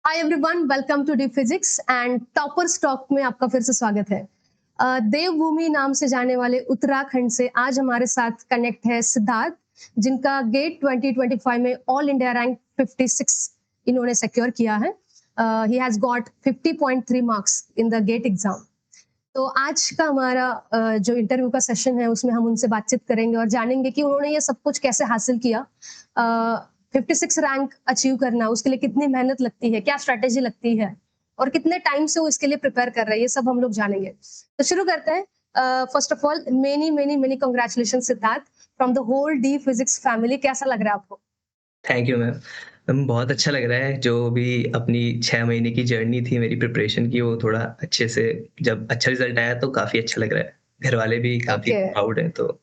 Hi everyone, welcome to D Physics and toppers talk में आपका फिर से स्वागत है। देवभूमि नाम से जाने वाले उत्तराखंड से आज हमारे साथ कनेक्ट है सिद्धार्थ, जिनका गेट 2025 में ऑल इंडिया रैंक 56 इन्होंने सिक्योर किया है। He has got 50.3 marks in the GATE exam. तो आज का हमारा जो इंटरव्यू का सेशन है उसमें हम उनसे बातचीत करेंगे और जानेंगे कि उन्होंने ये सब कुछ कैसे हासिल किया। 56 रैंक अचीव करना, उसके लिए कितनी मेहनत लगती है, क्या स्ट्रेटेजी लगती है और कितने टाइम से वो इसके लिए प्रिपेयर कर रहे हैं, ये सब हम लोग जानेंगे। तो शुरू करते हैं। First of all many many many congratulation Siddharth from the whole D Physics family. कैसा लग रहा है आपको? Thank you ma'am. बहुत अच्छा लग रहा है। जो भी अपनी 6 महीने की जर्नी थी मेरी प्रिपरेशन की, वो थोड़ा अच्छे से जब अच्छा रिज़ल्ट आया तो काफ़ी अच्छा लग रहा है। घरवाले भी काफ़ी ओके। प्राउड हैं, तो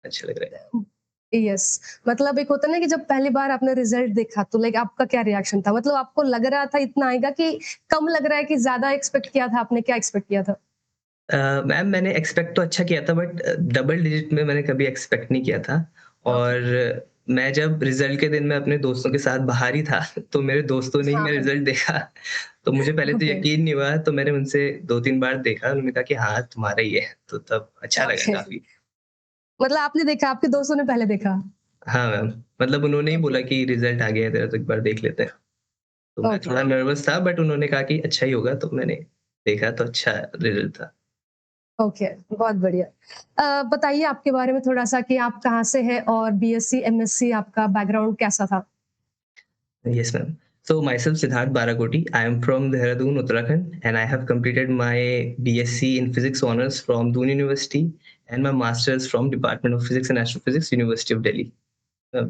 अच्छा लग रहा है। यस, मतलब एक होता है ना कि जब पहली बार आपने रिजल्ट देखा तो लाइक आपका क्या रिएक्शन था? मतलब आपको लग रहा था इतना आएगा कि कम लग रहा है कि ज्यादा एक्सपेक्ट किया था आपने? क्या एक्सपेक्ट किया था? मैम मैंने एक्सपेक्ट तो अच्छा किया था, बट डबल डिजिट में मैंने कभी एक्सपेक्ट नहीं किया था। ओके। और मैं जब रिज़ल्ट के दिन मैं अपने दोस्तों के साथ बाहर ही था तो मेरे दोस्तों ने ही हाँ मेरा हाँ। रिज़ल्ट देखा। तो मुझे पहले तो ओके। यकीन नहीं हुआ, तो मैंने उनसे 2-3 बार देखा, उन्होंने कहा कि हाँ, तुम्हारा ही है। तो तब अच्छा लगा ओके। काफ़ी। मतलब आपने देखा, आपके दोस्तों ने पहले देखा? हाँ मैम, मतलब उन्होंने ही ओके। बोला कि रिज़ल्ट आ गया है तेरा, तो एक बार देख लेते हैं। तो मैं ओके। थोड़ा नर्वस था, बट उन्होंने कहा कि अच्छा ही होगा, तो मैंने देखा तो अच्छा रिज़ल्ट था। ओके, बहुत बढ़िया। बताइए आपके बारे में थोड़ा सा कि आप कहाँ से हैं और बीएससी एमएससी आपका बैकग्राउंड कैसा था? Yes ma'am. So myself Siddharth Barakoti. I am from Dehradun, Uttarakhand, and I have completed my BSc in Physics Honours from Doon University and my Masters from Department of Physics and Astrophysics, University of Delhi. अ,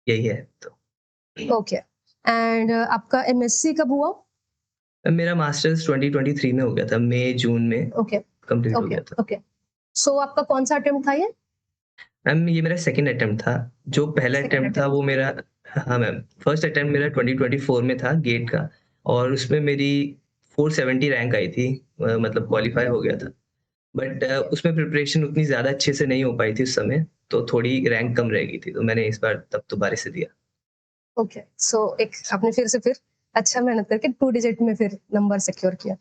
यही है तो। Okay. And आपका MSc कब हुआ? मेरा masters 2023 में हो गया था, मई-जून में ओके। कंप्लीट हो ओके। गया था। ओके। सो आपका कौन सा अटेम्प्ट था ये? मैम ये मेरा सेकंड अटेम्प्ट था। जो पहला सेकंड अटेम्प्ट था अटेम्प्ट। वो मेरा, हाँ मैम, फर्स्ट अटेम्प्ट मेरा 2024 में था गेट का, और उसमें मेरी 470 रैंक आई थी। मतलब क्वालीफाई हो गया था। But okay. उसमें प्रिपरेशन उतनी ज़्यादा अच्छे से नहीं हो पाई थी उस समय, तो थोड़ी रैंक कम रह गई थी, तो मैंने इस बार तब दोबारा से दिया। ओके। सो एक आपने फिर अच्छा मेहनत करके 2 डिजिट में फिर नंबर सिक्योर किया।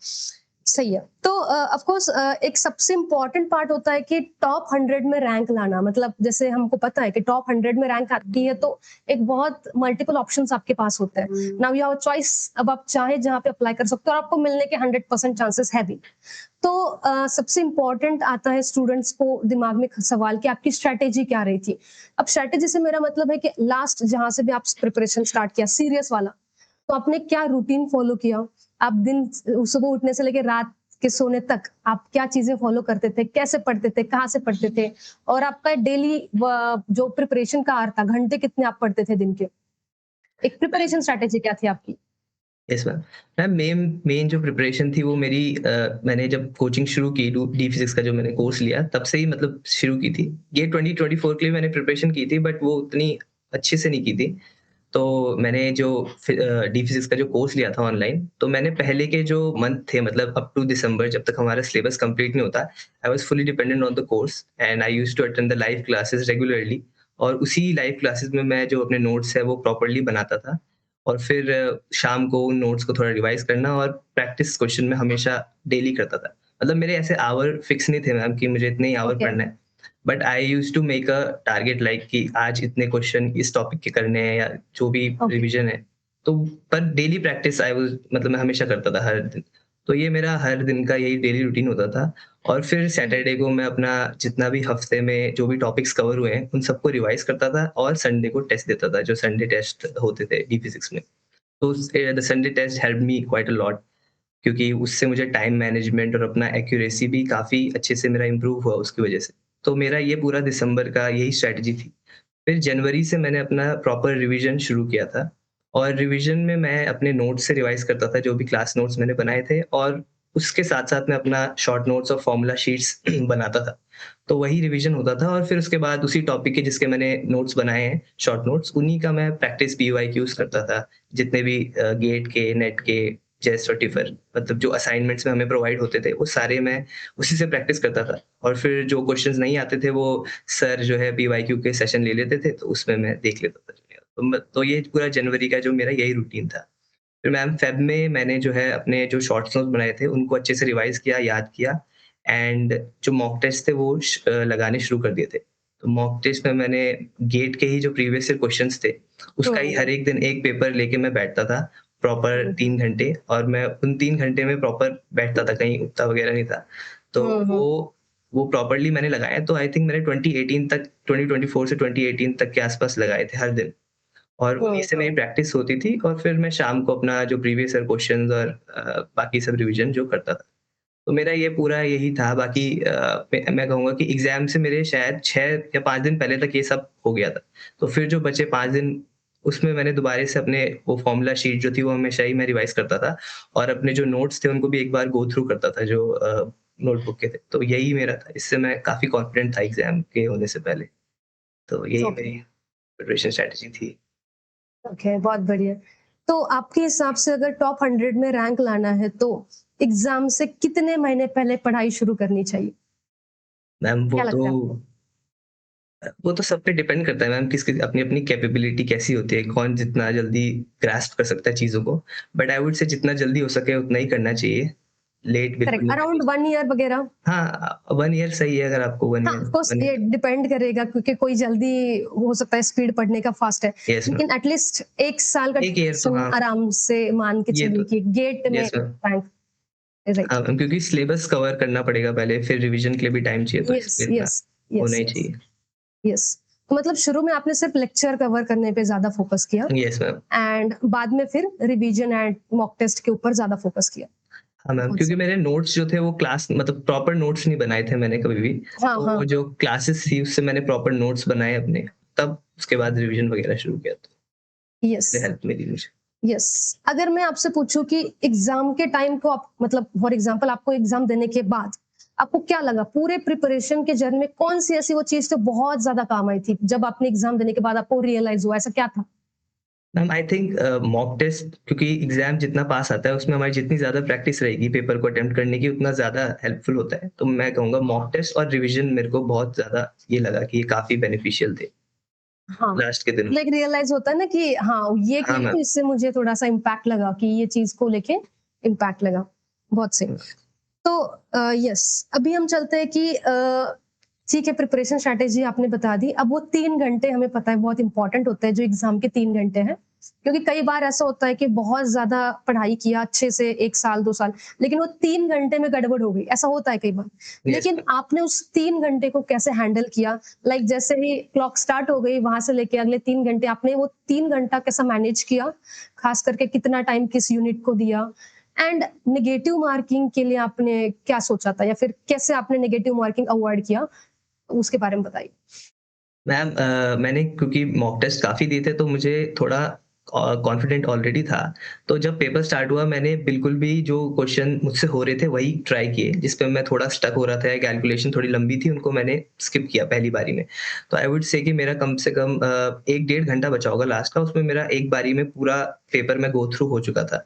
सही है। तो ऑफ कोर्स एक सबसे इम्पोर्टेंट पार्ट होता है कि टॉप 100 में रैंक लाना। मतलब जैसे हमको पता है कि टॉप 100 में रैंक आती है तो एक बहुत मल्टीपल ऑप्शंस आपके पास होते हैं। Now you have a choice, अब आप चाहे जहाँ पे अप्लाई कर सकते हो और आपको मिलने के 100% चांसेस है भी। तो सबसे इम्पोर्टेंट आता है स्टूडेंट्स को दिमाग में सवाल कि आपकी स्ट्रैटेजी क्या रही थी? अब स्ट्रैटेजी से मेरा मतलब है कि लास्ट जहाँ से भी आप प्रिपरेशन स्टार्ट किया सीरियस वाला, तो आपने क्या रूटीन फॉलो किया? आप दिन सुबह उठने से लेके रात के सोने तक आप क्या चीजें फॉलो करते थे? कैसे पढ़ते थे? कहाँ से पढ़ते थे? और आपका डेली जो प्रिपरेशन का आवर था, घंटे कितने आप पढ़ते थे दिन के? एक प्रिपरेशन स्ट्रैटेजी क्या थी आपकी? Yes ma'am. Ma'am main main जो प्रिपरेशन थी वो मेरी, मैंने जब कोचिंग शुरू की डी फिजिक्स का जो मैंने कोर्स लिया, तब से ही मतलब शुरू की थी। ये 2024 के लिए मैंने प्रिपरेशन की थी, बट वो उतनी अच्छे से नहीं की थी। तो मैंने जो डी फिजिक्स का जो कोर्स लिया था ऑनलाइन, तो मैंने पहले के जो मंथ थे, मतलब अप टू दिसंबर, जब तक हमारा सिलेबस कंप्लीट नहीं होता, I was fully dependent on the course and I used to attend the live classes regularly. और उसी लाइव क्लासेस में मैं जो अपने नोट्स है वो प्रॉपर्ली बनाता था, और फिर शाम को उन नोट्स को थोड़ा रिवाइज़ करना और प्रैक्टिस क्वेश्चन में हमेशा डेली करता था। मतलब मेरे ऐसे आवर फिक्स नहीं थे मैम कि मुझे इतने ही आवर ओके। पढ़ना है। But I used to make a target, like कि आज इतने क्वेश्चन इस टॉपिक के करने हैं या जो भी ओके। रिवीजन है। तो पर डेली प्रैक्टिस आई वाज़, मतलब मैं हमेशा करता था हर दिन। तो ये मेरा हर दिन का यही डेली रूटीन होता था। और फिर सैटरडे को मैं अपना जितना भी हफ्ते में जो भी टॉपिक्स कवर हुए हैं, उन सबको रिवाइज़ करता था और संडे को टेस्ट देता था, जो संडे टेस्ट होते थे डी फिजिक्स में। तो the Sunday test helped me quite a lot, क्योंकि उससे मुझे टाइम मैनेजमेंट और अपना एक्यूरेसी भी काफ़ी अच्छे से मेरा इम्प्रूव हुआ उसकी वजह से। तो मेरा ये पूरा दिसंबर का यही स्ट्रैटेजी थी। फिर जनवरी से मैंने अपना प्रॉपर रिवीजन शुरू किया था, और रिवीजन में मैं अपने नोट्स से रिवाइज़ करता था, जो भी क्लास नोट्स मैंने बनाए थे, और उसके साथ-साथ मैं अपना शॉर्ट नोट्स और फॉर्मूला शीट्स बनाता था। तो वही रिवीजन होता था, और फिर उसके बाद उसी टॉपिक के जिसके मैंने नोट्स बनाए हैं, शॉर्ट नोट्स, उन्हीं का मैं प्रैक्टिस पीवाईक्यूज़ करता था। जितने भी गेट के, नेट के, जेस्ट और टिफर, मतलब जो असाइनमेंट्स में हमें प्रोवाइड होते थे, वो सारे मैं उसी से प्रैक्टिस करता था। और फिर जो क्वेश्चंस नहीं आते थे, वो सर जो है पीवाईक्यू के सेशन ले लेते थे, तो उसमें मैं देख लेता था। तो ये पूरा जनवरी का जो मेरा यही रूटीन था। फिर मैम फ़ेब में मैंने जो है अपने जो शॉर्ट नोट्स बनाए थे उनको अच्छे से रिवाइज़ किया, याद किया एंड जो मॉक टेस्ट थे वो लगाने शुरू कर दिए थे। तो मॉक टेस्ट में मैंने गेट के ही जो प्रीवियस ईयर क्वेश्चन्स थे, उसका ही हर एक दिन एक पेपर लेके मैं बैठता था प्रॉपर 3 घंटे और मैं उन 3 घंटे में प्रॉपर बैठता था, कहीं उठता वगैरह नहीं था। तो वो प्रॉपर्ली मैंने लगाया तो आई थिंक मैंने 2018 तक 2024 से 2018 तक के आस-पास लगाए थे हर दिन। और उन्हीं से मेरी प्रैक्टिस होती थी और फिर मैं शाम को अपना जो प्रीवियस ईयर क्वेश्चंस और बाकी सब रिवीजन जो करता था। तो मेरा ये पूरा यही था बाकी मैं कहूँगा कि एग्ज़ाम से मेरे शायद 6 या 5 दिन पहले तक ये सब हो गया था। तो फिर जो बचे 5 दिन उसमें मैंने दोबारा से अपने वो फ़ॉर्मूला शीट जो थी वो हमेशा ही मैं रिवाइज़ करता था और अपने जो नोट्स थे उनको भी एक बार गो थ्रू करता था जो नोटबुक के थे। तो यही मेरा था। इससे मैं काफ़ी कॉन्फिडेंट था एग्ज़ाम के होने से पहले। तो यही ओके, मेरी प्रिपरेशन स्ट्रैटेजी थी। ओके, बहुत बढ़िया। तो आपके हिसाब से अगर टॉप 100 में रैंक लाना है तो एग्ज़ाम से कितने महीने पहले पढ़ाई शुरू करनी चाहिए? मैम क्या लगता है आपको? वो तो सब पे डिपेंड करता है मैम किसकी अपनी-अपनी कैपेबिलिटी कैसी होती है, कौन जितना जल्दी ग्रास्प कर सकता है चीज़ों को। बट आई वुड से जितना जल्दी हो सके उतना ही करना चाहिए। लेट बिल्कुल करेक्ट, नहीं करनी अराउंड चाहिए। 1 ईयर वगैरह? हाँ, 1 ईयर सही है अगर आपको 1 हाँ, ईयर ऑफ कोर्स 1 ये ईयर डिपेंड करेगा क्योंकि कोई जल्दी हो सकता है स्पीड पढ़ने का फास्ट है। Yes ma'am. लेकिन एटलीस्ट 1 साल का 1 ईयर तो ड्यूरेशन हाँ, आराम से मान के ये चलिए तो कि गेट में यस मैम। Rank right. हाँ मैम, क्योंकि सिलेबस कवर करना पड़ेगा पहले, फिर रिविज़न के लिए भी टाइम चाहिए तो यस, इसलिए इतना यस, होना यस, ही यस, चाहिए। यस। तो मतलब शुरू में आपने सिर्फ लेक्चर कवर करने पे ज़्यादा फोकस किया यस मैम। एंड बाद में फिर रिवीजन एंड मॉक टेस्ट के ऊपर ज़्यादा फोकस किया। हाँ मैम, बहुत क्योंकि सही। मेरे नोट्स जो थे वो क्लास मतलब प्रॉपर नोट्स नहीं बनाए थे मैंने कभी भी। हाँ, तो वो हाँ। जो क्लासेस थी उससे मैंने प्रॉपर नोट्स बनाए अपने, तब उसके बाद रिवीजन वगैरह शुरू किया तो यस, इससे हेल्प मिली मुझे। यस। अगर मैं आपसे पूछूं कि एग्जाम के टाइम को आप मतलब फॉर एग्जांपल आपको एग्जाम देने के बाद आपको क्या लगा पूरे प्रिपरेशन के जर्नी में कौन सी ऐसी वो चीज तो बहुत ज्यादा काम आई थी जब आपने एग्जाम देने के बाद आपको रियलाइज हुआ ऐसा क्या था? Ma'am I think mock test क्योंकि एग्ज़ाम जितना पास आता है उसमें हमारी जितनी ज़्यादा प्रैक्टिस रहेगी पेपर को अटेम्प्ट करने की उतना ज़्यादा हेल्पफुल होता है। तो मैं कहूँगा मॉक टेस्ट और रिवीजन मेरे को बहुत ज़्यादा ये लगा कि ये काफ़ी बेनिफिशियल थे हाँ, लास्ट के दिनों में। लाइक रियलाइज होता है ना कि हाँ ये हाँ किया मैम। तो इससे मुझे थोड़ा सा इम्पैक्ट लगा कि ये चीज को लेके इम्पैक्ट लगा। बहुत सही। तो यस, अभी हम चलते हैं कि ठीक है प्रिपरेशन स्ट्रैटेजी आपने बता दी। अब वो 3 घंटे हमें पता है बहुत इंपॉर्टेंट होते हैं जो एग्ज़ाम के 3 घंटे हैं। क्योंकि कई बार ऐसा होता है कि बहुत ज़्यादा पढ़ाई किया अच्छे से 1 साल 2 साल, लेकिन वो 3 घंटे में गड़बड़ हो गई, ऐसा होता है कई बार। यस लेकिन मैम। आपने उस 3 घंटे को कैसे हैंडल किया? लाइक जैसे ही क्लॉक स्टार्ट हो गई वहाँ से लेके अगले 3 घंटे आपने वो 3 घंटा कैसा मैनेज किया? खास करके कितना टाइम किस यूनिट को दिया? एंड नेगेटिव मार्किंग के लिए आपने क्या सोचा था या फिर कैसे आपने नेगेटिव मार्किंग अवॉइड किया उसके बारे में बताइए? मैम मैंने क्योंकि मॉक टेस्ट काफ़ी दिए थे तो मुझे थोड़ा कॉन्फिडेंट ऑलरेडी था। तो जब पेपर स्टार्ट हुआ मैंने बिल्कुल भी जो क्वेश्चन मुझसे हो रहे थे वही ट्राई किए, जिस पे मैं थोड़ा स्टक हो रहा था या कैलकुलेशन थोड़ी लंबी थी उनको मैंने स्किप किया पहली बारी में। तो आई वुड से कि मेरा कम से कम 1 डेढ़ घंटा बचा होगा लास्ट का, उसमें मेरा एक बारी में पूरा पेपर मैं गो थ्रू हो चुका था।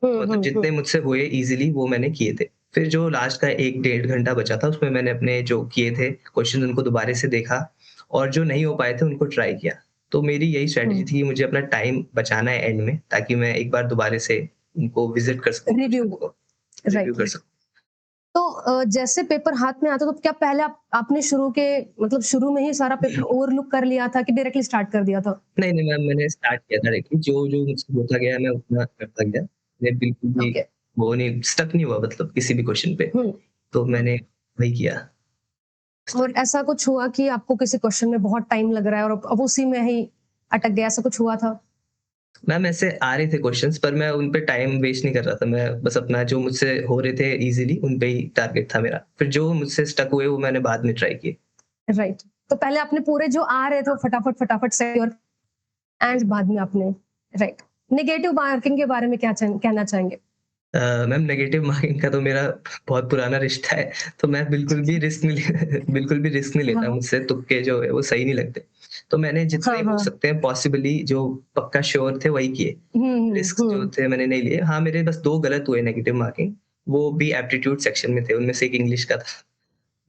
तो मतलब जितने मुझसे हुए ईज़िली वो मैंने किए थे। फिर जो लास्ट का 1 डेढ़ घंटा बचा था उसमें मैंने अपने जो किए थे क्वेश्चन उनको दोबारा से देखा और जो नहीं हो पाए थे उनको ट्राई किया। तो मेरी यही स्ट्रैटेजी थी कि मुझे अपना टाइम बचाना है एंड में ताकि मैं एक बार दोबारा से उनको विज़िट कर सकूँ रिव्यू, क्वेश्चन को, रिव्यू राइट, कर राइट। सकूँ। तो जैसे पेपर हाथ में आता तो क्या पहले आप आपने शुरू के मतलब शुरू में ही सारा पेपर ओवरलुक कर लिया था कि डायरेक्टली स्टार्ट कर दिया था? नहीं, नहीं मैम मैंने स्टार्ट किया था डायरेक्टली जो मुझसे होता गया मैं उतना करता गया। मैं बिल्कुल भी ओके। वो नहीं स्टक नहीं हुआ मतलब किसी भी क्वेश्चन पे। हुँ। तो मैंने वही किया। और ऐसा कुछ हुआ कि आपको किसी क्वेश्चन में बहुत टाइम लग रहा है और अब उसी में ही अटक गया, ऐसा कुछ हुआ था? मैम ऐसे आ रहे थे क्वेश्चन्स पर मैं उन पे टाइम वेस्ट नहीं कर रहा था। मैं बस अपना जो मुझसे हो रहे थे ईज़िली उन पे ही टारगेट था मेरा। फिर जो मुझसे स्टक हुए वो मैंने बाद में ट्राई किए। राइट। तो पहले आपने पूरे जो आ रहे थे वो फटाफट से और एंड बाद में आपने राइट। नेगेटिव मार्किंग के बारे में क्या कहना चाहेंगे? मैम नेगेटिव मार्किंग का तो मेरा बहुत पुराना रिश्ता है, तो मैं बिल्कुल भी रिस्क नहीं ले बिल्कुल भी रिस्क नहीं लेता हाँ, मुझसे तुक्के जो है वो सही नहीं लगते। तो मैंने जितने हाँ, हो हाँ। सकते हैं पॉसिबली जो पक्का श्योर थे वही किए। रिस्क जो हुँ। थे मैंने नहीं लिए। हाँ, मेरे बस 2 गलत हुए नेगेटिव मार्किंग, वो भी एप्टीट्यूड सेक्शन में थे, उनमें से एक इंग्लिश का था।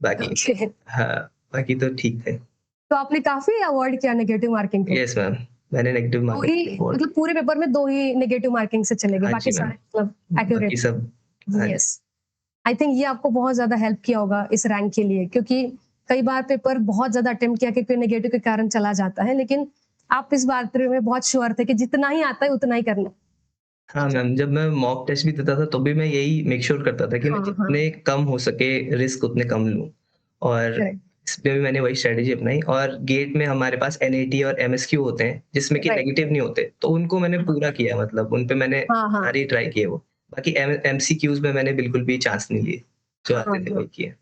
बाकी ओके। हाँ, बाकी तो ठीक थे। तो आपने काफ़ी अवॉइड किया नेगेटिव मार्किंग को। Yes ma'am. मैंने नेगेटिव दो मार्किंग ही किए बहुत। मतलब पूरे पेपर में 2 ही नेगेटिव मार्किंग से चले गए, हाँ बाकी जी मैम, सारे मतलब बाकी एक्यूरेट। सब हाँ जी। यस, आई थिंक ये आपको बहुत ज़्यादा हेल्प किया होगा इस रैंक के लिए, क्योंकि कई बार पेपर बहुत ज़्यादा अटेम्प्ट किया क्योंकि नेगेटिव के कारण चला जाता है, लेकिन आप इस बात में बहुत श्योर थे कि जितना ही आता है उतना ही करना। हाँ मैम, जब मैं मॉक टेस्ट भी देता था तो भी मैं यही मेक श्योर करता था कि मैं हाँ, हाँ, जितने कम हो सके रिस्क उतने कम लूँ, और करेक्ट, इसमें भी मैंने वही स्ट्रेटजी अपनाई। और गेट में हमारे पास एनएटी और एमएसक्यू होते हैं जिसमें कि राइट, नेगेटिव नहीं होते, तो उनको मैंने पूरा किया, मतलब उन पे मैंने हाँ, हाँ, सारी ट्राई किए वो। बाकी एमसीक्यूज में मैंने बिल्कुल भी चांस नहीं लिए, जो हाँ, आते थे हाँ, वही किए।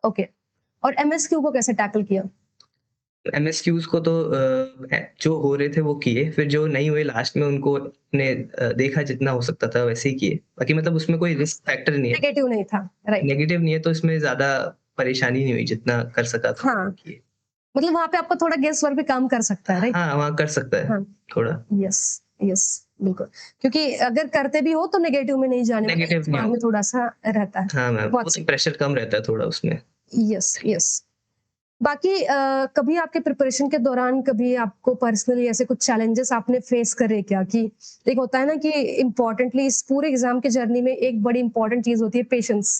ओके। और एमएसक्यू को कैसे टैकल किया? एमएसक्यूज को तो जो हो रहे थे वो किए, फिर जो नहीं हुए लास्ट में उनको ने देखा जितना हो सकता था वैसे ही किए। बाकी मतलब उसमें कोई रिस्क फैक्टर नहीं है, नेगेटिव नहीं था, राइट, नेगेटिव नहीं है, तो इसमें ज़्यादा परेशानी नहीं हुई, जितना कर सका था हाँ, किए। मतलब वहाँ पे आपका थोड़ा गेस वर्क भी काम कर सकता है, राइट? हाँ, वहाँ कर सकता है हाँ, थोड़ा, यस, यस, बिल्कुल, क्योंकि अगर करते भी हो तो नेगेटिव में नहीं जाने वाले, नेगेटिव इस नहीं बारे में होगा। थोड़ा-सा रहता है। हाँ मैम, वो बहुत तो सही, प्रेशर कम रहता है थोड़ा उसमें। Yes, yes. बाकी कभी आपके प्रिपरेशन के दौरान कभी आपको पर्सनली ऐसे कुछ चैलेंजेस आपने फेस करे क्या? कि एक होता है ना कि इम्पोर्टेंटली इस पूरे एग्जाम के जर्नी में एक बड़ी इंपॉर्टेंट चीज होती है पेशेंस,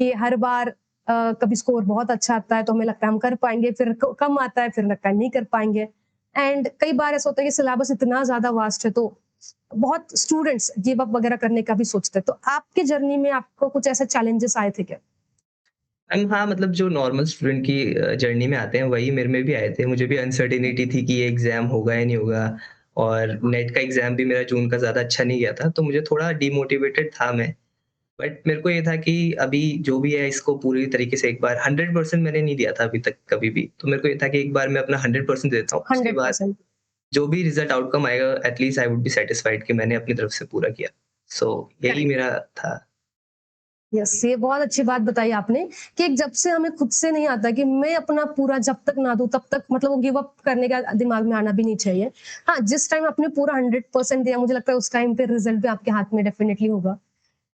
कि हर बार कभी स्कोर बहुत अच्छा आता है तो हमें लगता है हम कर पाएंगे, फिर कम आता है फिर लगता है नहीं कर पाएंगे। एंड कई बार ऐसा होता है कि सिलेबस इतना ज्यादा वास्ट है तो बहुत स्टूडेंट्स गिव अप वगैरह करने का भी सोचते हैं, तो आपके जर्नी में आपको कुछ ऐसे चैलेंजेस आए थे क्या? हाँ, मतलब जो नॉर्मल स्टूडेंट की जर्नी में आते हैं वही मेरे में भी आए थे। मुझे भी अनसर्टेनिटी थी कि ये एग्ज़ाम होगा या नहीं होगा, और नेट का एग्ज़ाम भी मेरा जून का ज़्यादा अच्छा नहीं गया था, तो मुझे थोड़ा डिमोटिवेटेड था मैं। बट मेरे को ये था कि अभी जो भी है इसको पूरी तरीके से एक बार 100% मैंने नहीं दिया था अभी तक कभी भी। तो मेरे को ये था कि एक बार मैं अपना 100% देता हूँ, उसके हंड्रेड बाद परसेंट जो भी रिज़ल्ट आउटकम आएगा at least I would be satisfied कि मैंने अपनी तरफ से पूरा किया। सो यही करेक्ट। मेरा था। यस, ये बहुत अच्छी बात बताई आपने कि एक जब से हमें खुद से नहीं आता कि मैं अपना पूरा जब तक ना दूं तब तक मतलब वो गिव अप करने का दिमाग में आना भी नहीं चाहिए। हाँ, जिस टाइम आपने पूरा 100% दिया मुझे लगता है उस टाइम पे रिजल्ट भी आपके हाथ में डेफिनेटली होगा।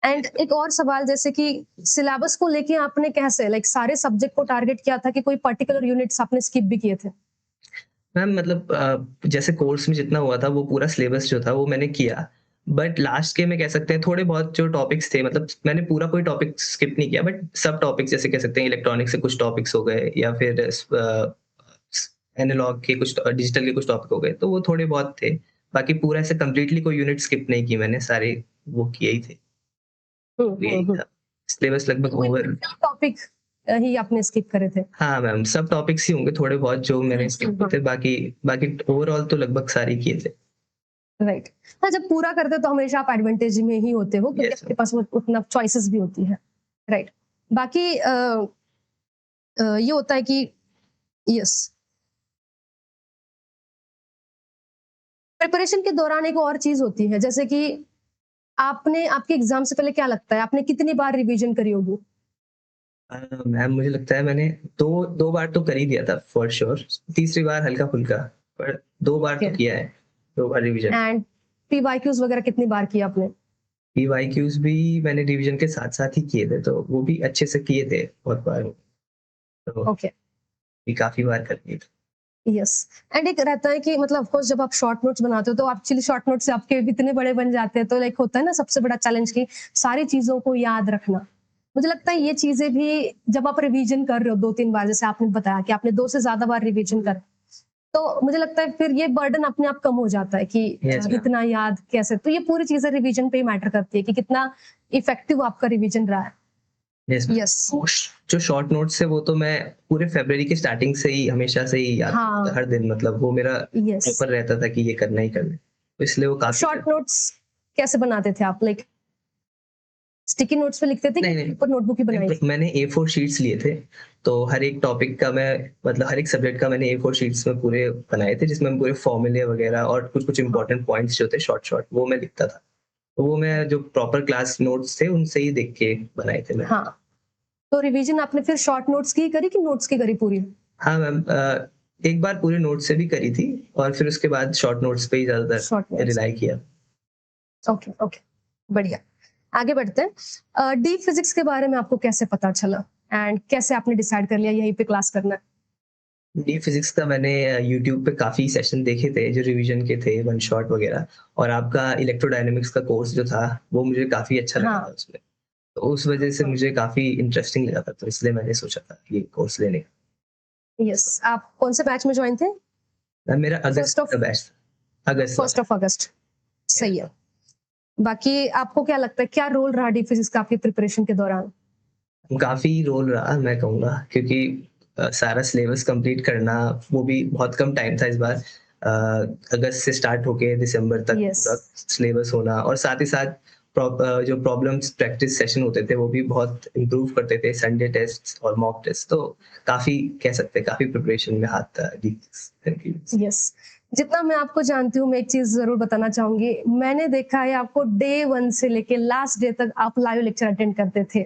एंड एक और सवाल, जैसे कि सिलेबस को लेके आपने कैसे लाइक सारे सब्जेक्ट को टारगेट किया था कि कोई पर्टिकुलर यूनिट्स आपने स्किप भी किए थे? मैम मतलब जैसे कोर्स में जितना हुआ था वो पूरा सिलेबस जो था वो मैंने किया। बट लास्ट के में कह सकते हैं थोड़े बहुत जो टॉपिक्स थे, मतलब मैंने पूरा कोई टॉपिक स्किप नहीं किया, बट सब टॉपिक्स जैसे कह सकते हैं इलेक्ट्रॉनिक्स से कुछ टॉपिक्स हो गए, या फिर एनालॉग के कुछ डिजिटल के कुछ टॉपिक हो गए, तो वो थोड़े बहुत थे। बाकी पूरा ऐसे कंप्लीटली कोई यूनिट स्किप नहीं की मैंने, सारे वो किए ही थे। तो यही हम्म। था। सिलेबस लगभग कोई ओवर। टॉपिक ही आपने स्किप करे थे? हाँ मैम, सब टॉपिक्स ही होंगे थोड़े बहुत जो मैंने स्किप किए हाँ, थे, बाकी बाकी ओवरऑल तो लगभग सारे ही किए थे। राइट। हाँ, जब पूरा करते हो तो हमेशा आप एडवांटेज में ही होते हो क्योंकि यस आपके मैम। पास उतना चॉइसेस भी होती है, राइट। बाकी ये होता है कि यस, प्रिपरेशन के दौरान एक और चीज होती है, जैसे कि आपने आपके एग्जाम से पहले क्या लगता है आपने कितनी बार रिवीजन करी होगी? मैम मुझे लगता है मैंने 2 बार तो कर ही दिया था फॉर श्योर, तीसरी बार हल्का-फुल्का, पर 2 बार ओके। तो किया है, 2 बार रिवीजन। एंड पीवाईक्यूज वगैरह कितनी बार किया आपने? पीवाईक्यूज़ भी मैंने रिवीजन के साथ-साथ ही किए थे, तो वो भी अच्छे से किए थे बहुत बार, तो ओके, भी काफ़ी बार कर लिए थे। यस। एंड एक रहता है कि मतलब ऑफ कोर्स जब आप शॉर्ट नोट्स बनाते हो तो एक्चुअली शॉर्ट नोट्स आपके इतने बड़े बन जाते हैं, तो लाइक होता है ना सबसे बड़ा चैलेंज कि सारी चीजों को याद रखना। मुझे लगता है ये चीजें भी जब आप रिवीजन कर रहे हो 2-3 बार, जैसे आपने बताया कि आपने 2 से ज्यादा बार रिवीजन कर, तो मुझे लगता है फिर ये बर्डन अपने आप कम हो जाता है कि यस मैम। इतना याद कैसे, तो ये पूरी चीजें रिवीजन पे ही मैटर करती है कि कितना इफेक्टिव आपका रिवीजन रहा है। Yes ma'am. यस, वो जो शॉर्ट नोट्स है वो तो मैं पूरे फरवरी के स्टार्टिंग से ही हमेशा से ही याद करता था, हाँ, हर दिन, मतलब वो मेरा यस। प्रॉपर रहता था कि ये करना ही करना है। तो इसलिए वो काफ़ी शॉर्ट नोट्स कैसे बनाते थे आप? लाइक स्टिकी नोट्स पे लिखते थे कि नहीं, नहीं। ऊपर नोटबुक ही बनाई नहीं, थी? मैंने ए4 शीट्स लिए थे, तो हर एक टॉपिक का मैं, मतलब हर एक सब्जेक्ट का मैंने ए4 शीट्स में पूरे बनाए थे, जिसमें पूरे फॉर्मूले वगैरह और कुछ-कुछ हाँ, इंपॉर्टेंट पॉइंट्स जो थे शॉर्ट-शॉर्ट वो मैं लिखता था। तो वो मैं जो प्रॉपर क्लास नोट्स थे उनसे ही देख के बनाए थे मैंने। हाँ। तो रिवीजन आपने फिर शॉर्ट नोट्स की करी कि नोट्स की करी पूरी? हाँ मैम, एक बार पूरे नोट्स से भी करी थी, और फिर उसके बाद शॉर्ट नोट्स पे ही शॉर्ट ज़्यादातर नोट्स, रिलाई किया। ओके, ओके, बढ़िया। आगे बढ़ते हैं। डीप फिजिक्स के बारे में आपको कैसे पता चला? एंड कैसे आपने डिसाइड कर लिया यहीं पे क्लास करना है? डीप फिजिक्स का मैंने यूट्यूब पे काफ़ी सेशन देखे थे जो रिवीजन के थे, वन शॉट वगैरह, और आपका इलेक्ट्रोडायनामिक्स का कोर्स जो था, वो मुझे काफ़ी अच्छा लगा था हाँ, उसमें। तो उस वजह से मुझे काफ़ी इंटरेस्टिंग लगा था, तो इसलिए मैंने सोचा था ये कोर्स लेने का। यस। आप कौन से बैच में जॉइन थे? मेरा फर्स्ट अगस्त ऑफ का बैच था, अगस्त फर्स्ट वाला। ऑफ अगस्त। सही है। बाकी आपको क्या लगता है क्या रोल रहा डीप फिजिक्स का आपकी प्रिपरेशन के दौरान? काफ़ी रोल रहा मैं कहूँगा, क्योंकि सारा सिलेबस कंप्लीट करना, वो भी बहुत कम टाइम था इस बार। अगस्त से स्टार्ट होके दिसंबर तक यस। पूरा सिलेबस होना, और साथ ही साथ जो प्रॉब्लम्स प्रैक्टिस सेशन होते थे वो भी बहुत इम्प्रूव करते थे, संडे टेस्ट और मॉक टेस्ट, तो काफ़ी कह सकते हैं काफ़ी प्रिपरेशन में हाथ था। जी, थैंक यू। यस। जितना मैं आपको जानती हूँ, मैं एक चीज जरूर बताना चाहूंगी। मैंने देखा है आपको डे 1 से लेके लास्ट डे तक आप लाइव लेक्चर अटेंड करते थे।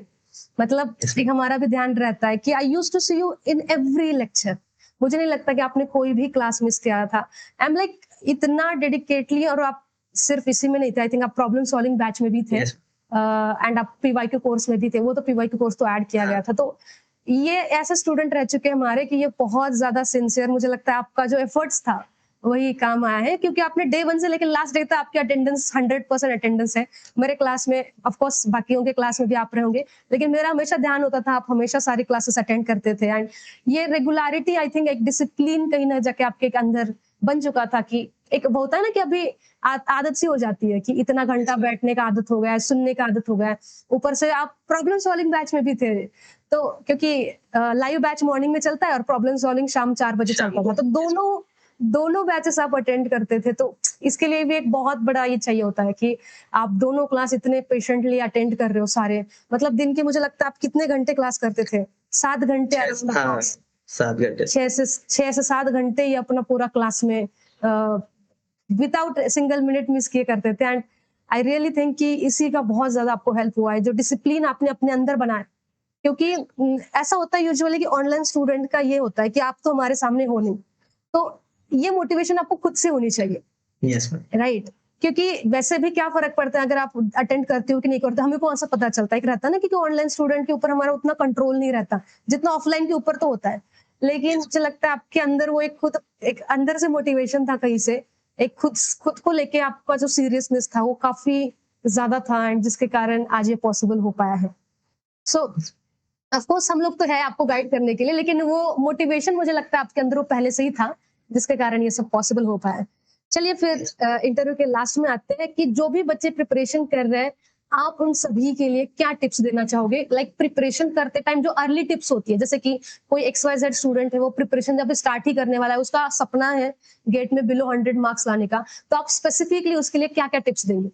मतलब यस एक हमारा भी ध्यान रहता है कि I used to see you in every lecture. मुझे नहीं लगता कि आपने कोई भी क्लास मिस किया था। आई एम लाइक इतना डेडिकेटली। और आप सिर्फ इसी में नहीं थे, आई थिंक आप प्रॉब्लम सॉल्विंग बैच में भी थे, यस। एंड आप पीवाईक्यू कोर्स में भी थे। वो तो पीवाईक्यू कोर्स तो ऐड किया हाँ, गया था। तो ये ऐसे स्टूडेंट रह चुके हैं हमारे कि ये बहुत ज्यादा सिंसियर, मुझे लगता है आपका जो एफर्ट्स था वही काम आया है, क्योंकि आपने डे 1 से लेकर लास्ट डे तक आपकी अटेंडेंस 100% अटेंडेंस है। मेरे क्लास में ऑफ कोर्स बाकियों के क्लास में भी आप रहे होंगे, लेकिन मेरा हमेशा ध्यान होता था आप हमेशा सारी क्लासेस अटेंड करते थे। एंड ये रेगुलरिटी आई थिंक एक डिसिप्लिन कहीं ना जाके आपके अंदर बन चुका था कि एक वो होता है ना कि अभी आदत सी हो जाती है कि इतना घंटा बैठने का आदत हो गया है, सुनने का आदत हो गया है। ऊपर से आप प्रॉब्लम सॉल्विंग बैच में भी थे, तो क्योंकि लाइव बैच मॉर्निंग में चलता है और प्रॉब्लम सॉल्विंग शाम 4 बजे शाम चलता को। था, तो दोनों दोनों बैचेस आप अटेंड करते थे। तो इसके लिए भी एक बहुत बड़ा ये चाहिए होता है कि आप दोनों क्लास इतने पेशेंटली अटेंड कर रहे हो सारे। मतलब दिन के मुझे लगता है आप कितने घंटे क्लास करते थे? 7 घंटे अराउंड हाँ, 7 घंटे। 6 से 7 घंटे ही अपना पूरा क्लास में विदाउट सिंगल मिनट मिस किए करते थे। एंड आई रियली थिंक कि इसी का बहुत ज्यादा आपको हेल्प हुआ है, जो डिसिप्लिन आपने अपने अंदर बनाया। क्योंकि ऐसा होता है यूजुअली कि ऑनलाइन स्टूडेंट का ये होता है कि आप तो हमारे सामने हो नहीं, तो ये मोटिवेशन आपको खुद से होनी चाहिए, यस मैम। राइट? क्योंकि वैसे भी क्या फर्क पड़ता है अगर आप अटेंड करते हो कि नहीं करते, हमें कौन सा पता चलता है? एक रहता है ना, क्योंकि ऑनलाइन स्टूडेंट के ऊपर हमारा उतना कंट्रोल नहीं रहता जितना ऑफलाइन के ऊपर तो होता है। लेकिन मुझे लगता है आपके अंदर वो एक अंदर से मोटिवेशन था कहीं से, एक खुद खुद को लेके आपका जो सीरियसनेस था वो काफी ज्यादा था, एंड जिसके कारण आज ये पॉसिबल हो पाया है। सो ऑफ कोर्स हम लोग तो है आपको गाइड करने के लिए, लेकिन वो मोटिवेशन मुझे लगता है आपके अंदर वो पहले से ही था, जिसके कारण ये सब पॉसिबल हो पाया है। चलिए फिर इंटरव्यू के लास्ट में आते हैं कि जो भी बच्चे प्रिपरेशन कर रहे हैं, आप उन सभी के लिए क्या टिप्स देना चाहोगे? लाइक प्रिपरेशन करते टाइम जो अर्ली टिप्स होती है, जैसे कि कोई XYZ स्टूडेंट है, वो प्रिपरेशन जब स्टार्ट ही करने वाला है, उसका सपना है गेट में बिलो 100 मार्क्स लाने का, तो आप स्पेसिफिकली उसके लिए क्या-क्या टिप्स देंगे?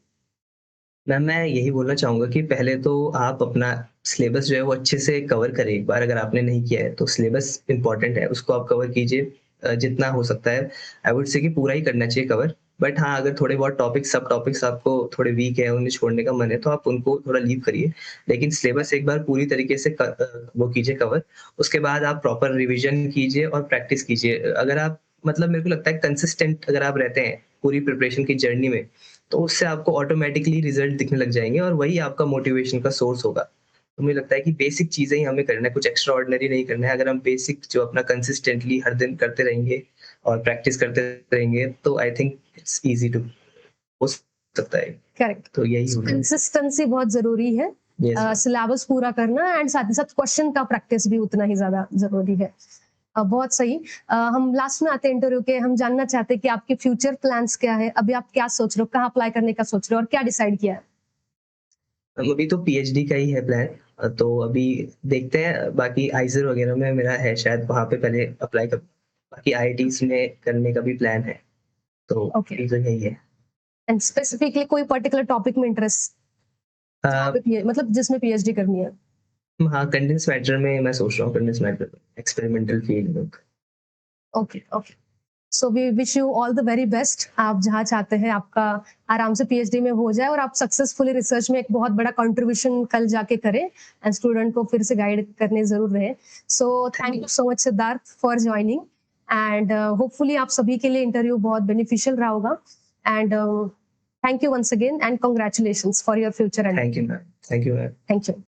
मैम, मैं यही बोलना चाहूँगा कि पहले तो आप अपना सिलेबस जो है वो अच्छे से कवर करें एक बार, अगर आपने नहीं किया है तो सिलेबस इम्पोर्टेंट है, उसको आप कवर कीजिए जितना हो सकता है। आई वुड से कि पूरा ही करना चाहिए कवर। बट हाँ, अगर थोड़े बहुत टॉपिक्स, सब टॉपिक्स आपको थोड़े वीक है, उन्हें छोड़ने का मन है, तो आप उनको थोड़ा लीव करिए। लेकिन सिलेबस एक बार पूरी तरीके से वो कीजिए कवर। उसके बाद आप प्रॉपर रिविज़न कीजिए और प्रैक्टिस कीजिए। अगर आप, मतलब मेरे को लगता है कंसिस्टेंट अगर आप रहते हैं पूरी प्रिपरेशन की जर्नी में, तो उससे आपको ऑटोमेटिकली रिजल्ट दिखने लग जाएँगे और वही आपका मोटिवेशन का सोर्स होगा। तो मुझे लगता है कि बेसिक चीज़ें ही हमें करना है, कुछ एक्स्ट्रा ऑर्डिनरी नहीं करना है। अगर हम बेसिक जो अपना कंसिस्टेंटली हर दिन करते रहेंगे और प्रैक्टिस करते रहेंगे, तो I think it's easy to, हो सकता है। करेक्ट। तो यही होगा। कंसिस्टेंसी बहुत जरूरी है, यस मैम। सिलेबस पूरा करना, एंड साथ ही साथ क्वेश्चन का प्रैक्टिस भी उतना ही ज्यादा जरूरी है। बहुत सही। हम लास्ट में आते हैं इंटरव्यू के, हम जानना चाहते हैं कि आपके फ्यूचर प्लान्स क्या है? अभी आप क्या सोच रहे हो, कहाँ अप्लाई करने का सोच रहे हो और क्या डिसाइड किया है? अभी तो पीएचडी का ही है प्लान। तो अभी देखते हैं, बाकी आइज़र वगैरह में मेरा है, शायद वहाँ पे पहले अप्लाई कर, बाकी आईआईटीज़ में करने का भी प्लान है। तो ओके। अभी तो यही है। एंड स्पेसिफिकली कोई पर्टिकुलर टॉपिक में इंटरेस्ट, जहाँ अ, पे मतलब जिसमें पीएचडी करनी है? हाँ, कंडेंस मैटर में मैं सोच रहा हूँ, कंडेंस मैटर एक्सपेरिमेंटल फील्ड में। Okay, okay. So we wish you all the very best. आप जहाँ चाहते हैं आपका आराम से पीएचडी में हो जाए और आप सक्सेसफुली रिसर्च में एक बहुत बड़ा कंट्रीब्यूशन कल जाके करें, एंड स्टूडेंट को फिर से गाइड करने जरूर रहे। So thank you so much Siddharth for joining, and hopefully आप सभी के लिए इंटरव्यू बहुत बेनिफिशियल रहा होगा। And thank you once again, and congratulation for your future. And thank you ma'am. Thank you ma'am. Thank you.